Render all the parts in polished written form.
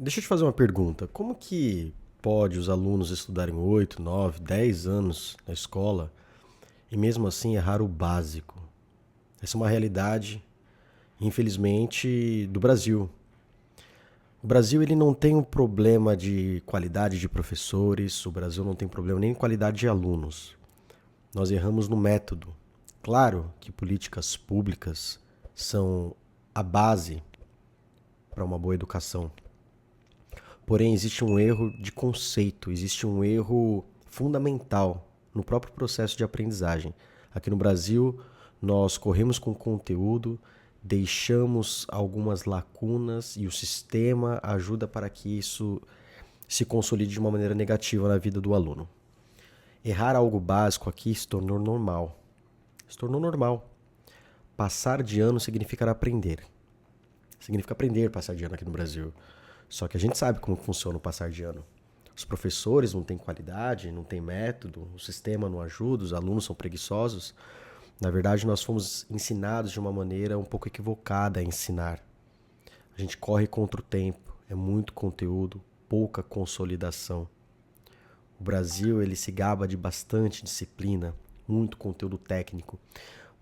Deixa eu te fazer uma pergunta. Como que pode os alunos estudarem 8, 9, 10 anos na escola e mesmo assim errar o básico? Essa é uma realidade, infelizmente, do Brasil. O Brasil ele não tem um problema de qualidade de professores, o Brasil não tem problema nem em qualidade de alunos. Nós erramos no método. Claro que políticas públicas são a base para uma boa educação. Porém, existe um erro de conceito, existe um erro fundamental no próprio processo de aprendizagem. Aqui no Brasil, nós corremos com conteúdo, deixamos algumas lacunas e o sistema ajuda para que isso se consolide de uma maneira negativa na vida do aluno. Errar algo básico aqui se tornou normal. Se tornou normal. Passar de ano significa aprender. Significa aprender passar de ano aqui no Brasil. Só que a gente sabe como funciona o passar de ano. Os professores não têm qualidade, não têm método, o sistema não ajuda, os alunos são preguiçosos. Na verdade, nós fomos ensinados de uma maneira um pouco equivocada a ensinar. A gente corre contra o tempo, é muito conteúdo, pouca consolidação. O Brasil, ele se gaba de bastante disciplina, muito conteúdo técnico,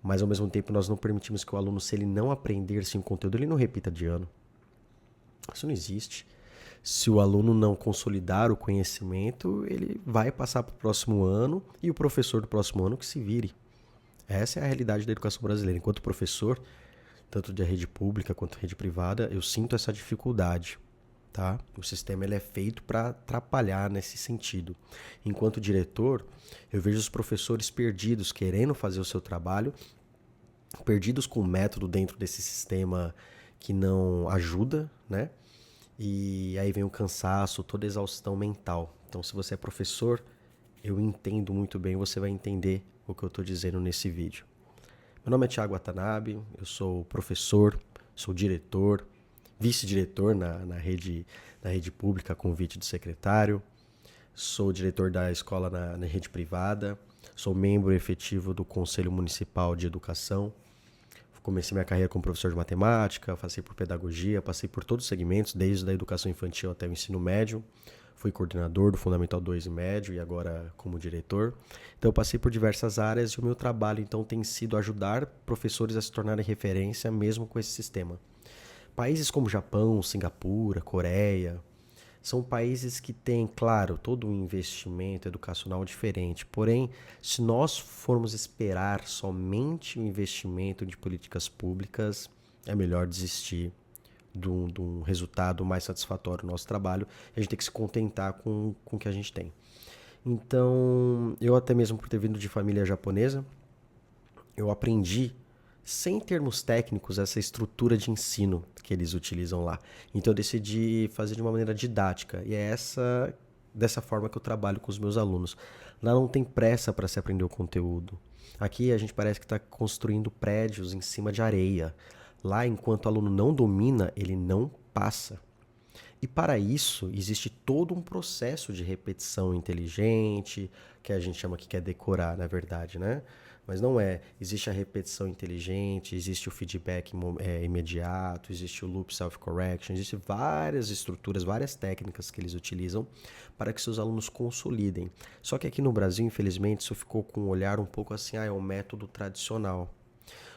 mas ao mesmo tempo nós não permitimos que o aluno, se ele não aprender sim o conteúdo, ele não repita de ano. Isso não existe. Se o aluno não consolidar o conhecimento, ele vai passar para o próximo ano e o professor do próximo ano que se vire. Essa é a realidade da educação brasileira. Enquanto professor, tanto de rede pública quanto rede privada, eu sinto essa dificuldade. Tá? O sistema ele é feito para atrapalhar nesse sentido. Enquanto diretor, eu vejo os professores perdidos, querendo fazer o seu trabalho, perdidos com o método dentro desse sistema que não ajuda, né? E aí vem o cansaço, toda a exaustão mental. Então, se você é professor, eu entendo muito bem, você vai entender o que eu estou dizendo nesse vídeo. Meu nome é Thiago Watanabe, eu sou professor, sou diretor, vice-diretor na rede pública, a convite do secretário, sou diretor da escola na rede privada, sou membro efetivo do Conselho Municipal de Educação. Comecei minha carreira como professor de matemática, passei por pedagogia, passei por todos os segmentos, desde a educação infantil até o ensino médio. Fui coordenador do Fundamental 2 e médio e agora como diretor. Então eu passei por diversas áreas e o meu trabalho então tem sido ajudar professores a se tornarem referência mesmo com esse sistema. Países como Japão, Singapura, Coreia, são países que têm, claro, todo um investimento educacional diferente. Porém, se nós formos esperar somente o investimento de políticas públicas, é melhor desistir de um resultado mais satisfatório do nosso trabalho. A gente tem que se contentar com o que a gente tem. Então, eu até mesmo por ter vindo de família japonesa, eu aprendi, sem termos técnicos, essa estrutura de ensino que eles utilizam lá. Então eu decidi fazer de uma maneira didática. E é dessa forma que eu trabalho com os meus alunos. Lá não tem pressa para se aprender o conteúdo. Aqui a gente parece que está construindo prédios em cima de areia. Lá, enquanto o aluno não domina, ele não passa. E para isso, existe todo um processo de repetição inteligente, que a gente chama aqui que é decorar, na verdade, né? Mas não é. Existe a repetição inteligente, existe o feedback imediato, existe o loop self-correction, existem várias estruturas, várias técnicas que eles utilizam para que seus alunos consolidem. Só que aqui no Brasil, infelizmente, isso ficou com um olhar um pouco assim, é um método tradicional.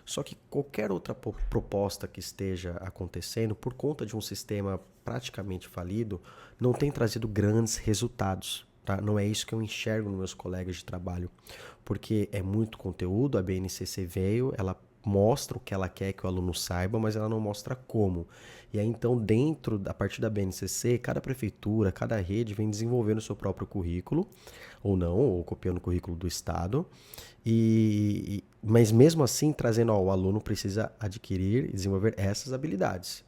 Só que qualquer outra proposta que esteja acontecendo, por conta de um sistema praticamente falido, não tem trazido grandes resultados. Tá? Não é isso que eu enxergo nos meus colegas de trabalho, porque é muito conteúdo, a BNCC veio, ela mostra o que ela quer que o aluno saiba, mas ela não mostra como. E aí então, a partir da BNCC, cada prefeitura, cada rede vem desenvolvendo o seu próprio currículo, ou não, ou copiando o currículo do Estado, mas mesmo assim trazendo, o aluno precisa adquirir e desenvolver essas habilidades.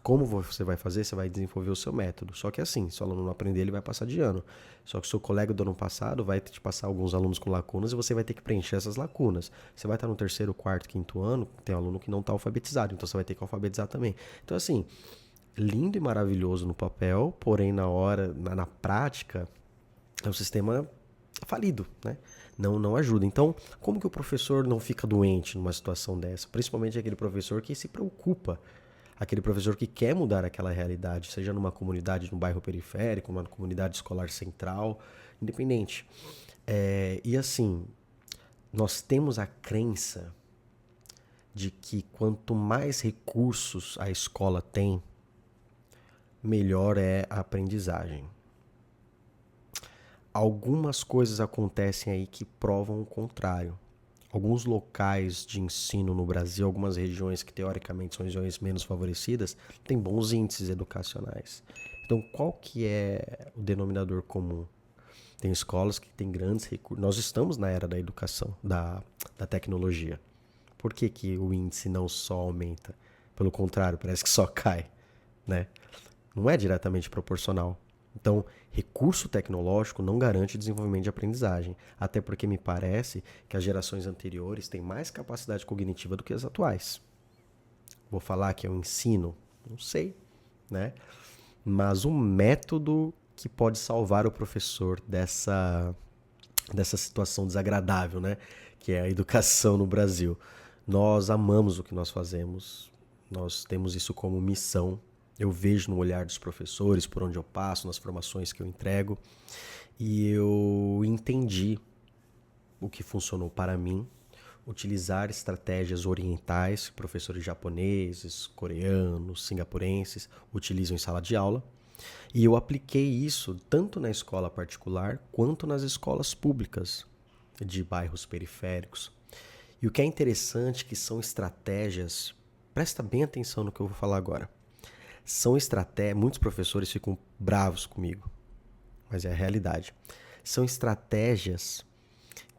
Como você vai fazer? Você vai desenvolver o seu método. Só que assim, se o aluno não aprender, ele vai passar de ano. Só que o seu colega do ano passado vai te passar alguns alunos com lacunas e você vai ter que preencher essas lacunas. Você vai estar no terceiro, quarto, quinto ano, tem aluno que não está alfabetizado, então você vai ter que alfabetizar também. Então assim, lindo e maravilhoso no papel, porém na prática, é um sistema falido, né? Não ajuda. Então, como que o professor não fica doente numa situação dessa? Principalmente aquele professor que se preocupa. aquele professor que quer mudar aquela realidade, seja numa comunidade, num bairro periférico, numa comunidade escolar central, independente. E assim, nós temos a crença de que quanto mais recursos a escola tem, melhor é a aprendizagem. Algumas coisas acontecem aí que provam o contrário. Alguns locais de ensino no Brasil, algumas regiões que teoricamente são regiões menos favorecidas, têm bons índices educacionais. Então, qual que é o denominador comum? Tem escolas que têm grandes recursos. Nós estamos na era da educação, da tecnologia. Por que que o índice não só aumenta? Pelo contrário, parece que só cai, né? Não é diretamente proporcional. Então, recurso tecnológico não garante desenvolvimento de aprendizagem, até porque me parece que as gerações anteriores têm mais capacidade cognitiva do que as atuais. Vou falar que é o ensino? Não sei, né? Mas um método que pode salvar o professor dessa situação desagradável, né? Que é a educação no Brasil. Nós amamos o que nós fazemos, nós temos isso como missão. Eu vejo no olhar dos professores, por onde eu passo, nas formações que eu entrego, e eu entendi o que funcionou para mim, utilizar estratégias orientais, que professores japoneses, coreanos, singapurenses utilizam em sala de aula, e eu apliquei isso tanto na escola particular quanto nas escolas públicas de bairros periféricos. E o que é interessante é que são estratégias, presta bem atenção no que eu vou falar agora. São estratégias, muitos professores ficam bravos comigo, mas é a realidade. São estratégias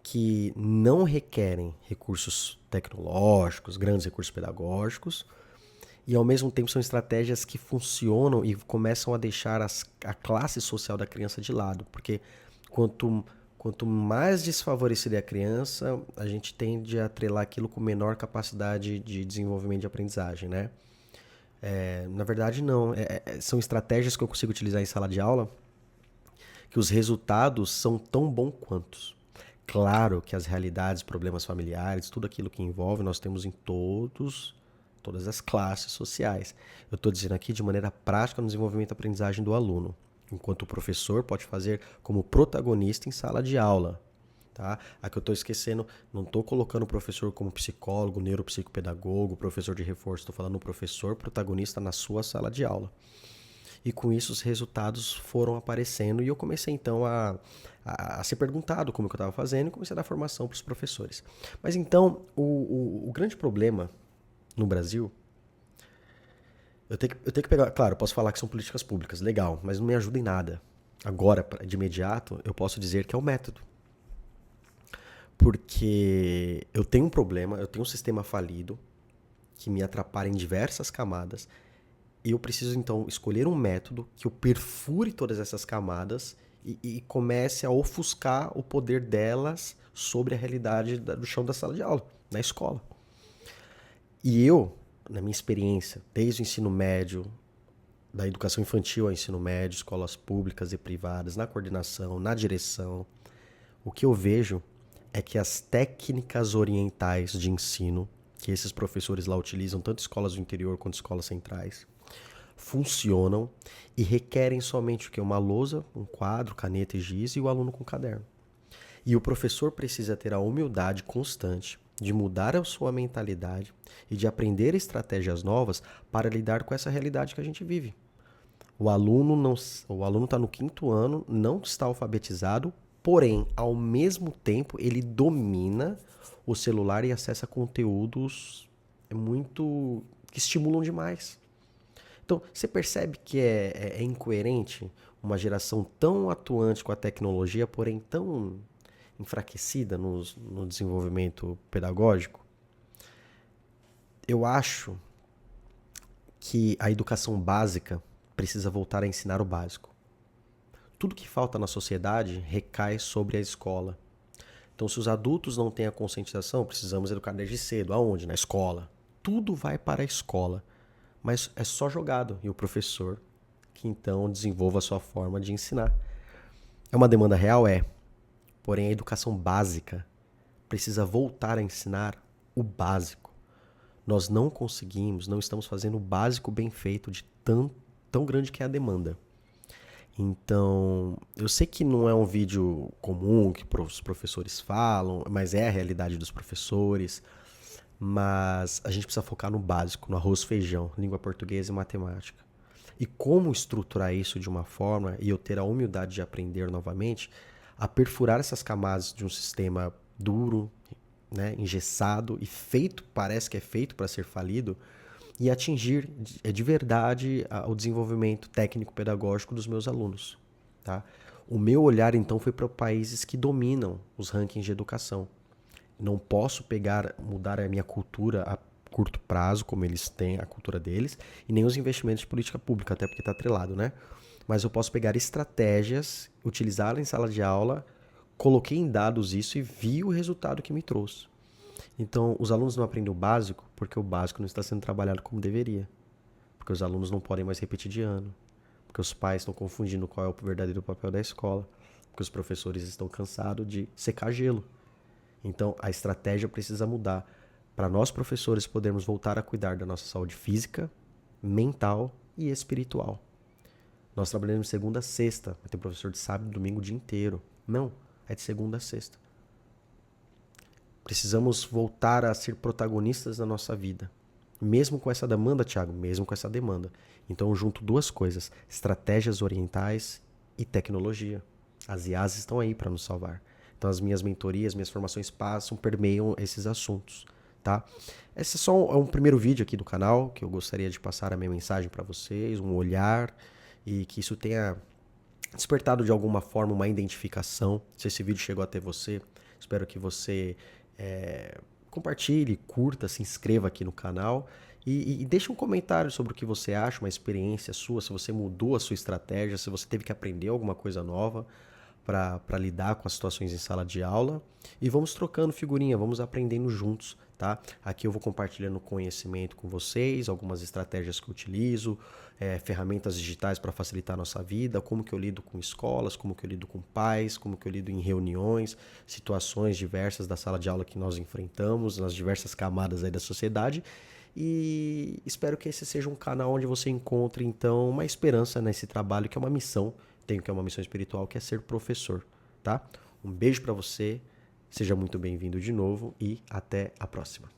que não requerem recursos tecnológicos, grandes recursos pedagógicos, e ao mesmo tempo são estratégias que funcionam e começam a deixar a classe social da criança de lado, porque quanto mais desfavorecida é a criança, a gente tende a atrelar aquilo com menor capacidade de desenvolvimento de aprendizagem, né? Na verdade, não. São estratégias que eu consigo utilizar em sala de aula que os resultados são tão bons quanto. Claro que as realidades, problemas familiares, tudo aquilo que envolve, nós temos em todas as classes sociais. Eu estou dizendo aqui de maneira prática no desenvolvimento da aprendizagem do aluno, enquanto o professor pode fazer como protagonista em sala de aula. Tá? Aqui eu estou esquecendo, não estou colocando o professor como psicólogo, neuropsicopedagogo, professor de reforço, estou falando o professor protagonista na sua sala de aula. E com isso os resultados foram aparecendo e eu comecei então a ser perguntado como que eu estava fazendo e comecei a dar formação para os professores. Mas então, o grande problema no Brasil, eu tenho que pegar, claro, eu posso falar que são políticas públicas, legal, mas não me ajuda em nada. Agora, de imediato, eu posso dizer que é o método. Porque eu tenho um problema, eu tenho um sistema falido que me atrapalha em diversas camadas e eu preciso então escolher um método que eu perfure todas essas camadas e comece a ofuscar o poder delas sobre a realidade do chão da sala de aula, na escola. E eu, na minha experiência, desde o ensino médio, da educação infantil ao ensino médio, escolas públicas e privadas, na coordenação, na direção, o que eu vejo é que as técnicas orientais de ensino, que esses professores lá utilizam, tanto escolas do interior quanto escolas centrais, funcionam e requerem somente o que? Uma lousa, um quadro, caneta e giz e o aluno com caderno. E o professor precisa ter a humildade constante de mudar a sua mentalidade e de aprender estratégias novas para lidar com essa realidade que a gente vive. O aluno está no 5º ano, não está alfabetizado, porém, ao mesmo tempo, ele domina o celular e acessa conteúdos que estimulam demais. Então, você percebe que é incoerente uma geração tão atuante com a tecnologia, porém tão enfraquecida no desenvolvimento pedagógico? Eu acho que a educação básica precisa voltar a ensinar o básico. Tudo que falta na sociedade recai sobre a escola. Então, se os adultos não têm a conscientização, precisamos educar desde cedo. Aonde? Na escola. Tudo vai para a escola. Mas é só jogado. E o professor que então desenvolva a sua forma de ensinar. É uma demanda real? É. Porém, a educação básica precisa voltar a ensinar o básico. Nós não conseguimos, não estamos fazendo o básico bem feito de tão grande que é a demanda. Então, eu sei que não é um vídeo comum que os professores falam, mas é a realidade dos professores. Mas a gente precisa focar no básico, no arroz, feijão, língua portuguesa e matemática. E como estruturar isso de uma forma e eu ter a humildade de aprender novamente a perfurar essas camadas de um sistema duro, né, engessado e feito, parece que é feito para ser falido, e atingir de verdade o desenvolvimento técnico-pedagógico dos meus alunos. Tá? O meu olhar, então, foi para países que dominam os rankings de educação. Não posso mudar a minha cultura a curto prazo, como eles têm a cultura deles, e nem os investimentos de política pública, até porque está atrelado, né? Mas eu posso pegar estratégias, utilizá-las em sala de aula, coloquei em dados isso e vi o resultado que me trouxe. Então, os alunos não aprendem o básico porque o básico não está sendo trabalhado como deveria. Porque os alunos não podem mais repetir de ano. Porque os pais estão confundindo qual é o verdadeiro papel da escola. Porque os professores estão cansados de secar gelo. Então, a estratégia precisa mudar para nós, professores, podermos voltar a cuidar da nossa saúde física, mental e espiritual. Nós trabalhamos de segunda a sexta. Vai ter professor de sábado e domingo o dia inteiro. Não, é de segunda a sexta. Precisamos voltar a ser protagonistas da nossa vida. Mesmo com essa demanda, Thiago, mesmo com essa demanda. Então, eu junto duas coisas, estratégias orientais e tecnologia. As IAs estão aí para nos salvar. Então, as minhas mentorias, minhas formações permeiam esses assuntos, tá? Esse é só um primeiro vídeo aqui do canal, que eu gostaria de passar a minha mensagem para vocês, um olhar, e que isso tenha despertado de alguma forma uma identificação. Se esse vídeo chegou até você, espero que você compartilhe, curta, se inscreva aqui no canal e deixe um comentário sobre o que você acha, uma experiência sua, se você mudou a sua estratégia, se você teve que aprender alguma coisa nova para lidar com as situações em sala de aula. E vamos trocando figurinha, vamos aprendendo juntos, tá? Aqui eu vou compartilhando conhecimento com vocês, algumas estratégias que eu utilizo, ferramentas digitais para facilitar a nossa vida, como que eu lido com escolas, como que eu lido com pais, como que eu lido em reuniões, situações diversas da sala de aula que nós enfrentamos, nas diversas camadas aí da sociedade. E espero que esse seja um canal onde você encontre, então, uma esperança nesse trabalho, que é uma missão, tenho que é uma missão espiritual, que é ser professor, tá? Um beijo para você, seja muito bem-vindo de novo e até a próxima.